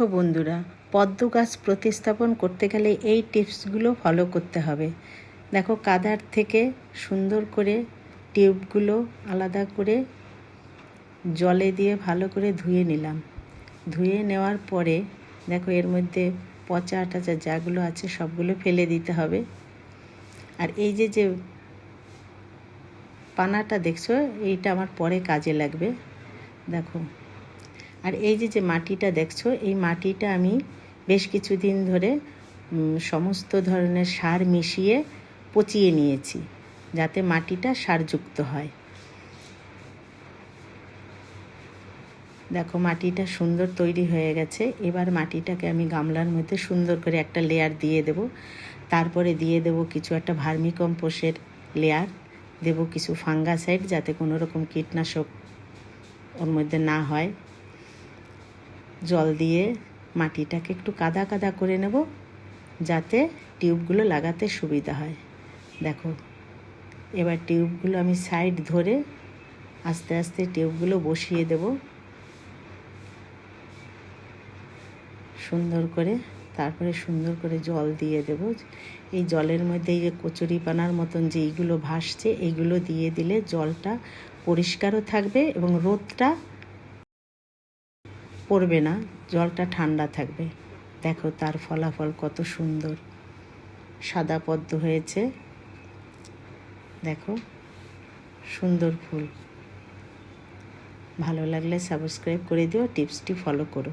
দেখো বন্ধুরা, পদ্ম গাছ প্রতিস্থাপন করতে গেলে এই টিপসগুলো ফলো করতে হবে। দেখো, কাদার থেকে সুন্দর করে টিউবগুলো আলাদা করে জলে দিয়ে ভালো করে ধুয়ে নিলাম। ধুয়ে নেওয়ার পরে দেখো, এর মধ্যে পচা টাচা যাগুলো আছে সবগুলো ফেলে দিতে হবে। আর এই যে পানাটা দেখছো, এইটা আমার পরে কাজে লাগবে। দেখো, আর এই যে মাটিটা দেখছো, এই মাটিটা আমি বেশ কিছুদিন ধরে সমস্ত ধরনের সার মিশিয়ে পচিয়ে নিয়েছি, যাতে মাটিটা সারযুক্ত হয়। দেখো, মাটিটা সুন্দর তৈরি হয়ে গেছে। এবার মাটিটাকে আমি গামলার মধ্যে সুন্দর করে একটা লেয়ার দিয়ে দেব। তারপরে দিয়ে দেব কিছু একটা ভার্মিকম্পোস্টের লেয়ার, দেব কিছু ফাঙ্গাসাইড, যাতে কোনো রকম কীটনাশক ওর মধ্যে না হয়। জল দিয়ে মাটিটাকে একটু কাদা কাদা করে নেব, যাতে টিউবগুলো লাগাতে সুবিধা হয়। দেখো, এবার টিউবগুলো আমি সাইড ধরে আস্তে আস্তে টিউবগুলো বসিয়ে দেব সুন্দর করে। তারপরে সুন্দর করে জল দিয়ে দেব। এই জলের মধ্যে এই যে কচুরিপানার মতন যে এইগুলো ভাসছে, এইগুলো দিয়ে দিলে জলটা পরিষ্কারও থাকবে এবং রোদটা পড়বে না, জলটা ঠান্ডা থাকবে। দেখো, তার ফলাফল কত সুন্দর সাদা পদ্ম হয়েছে। দেখো, সুন্দর ফুল। ভালো লাগলে সাবস্ক্রাইব করে দিও, টিপসটি ফলো করো।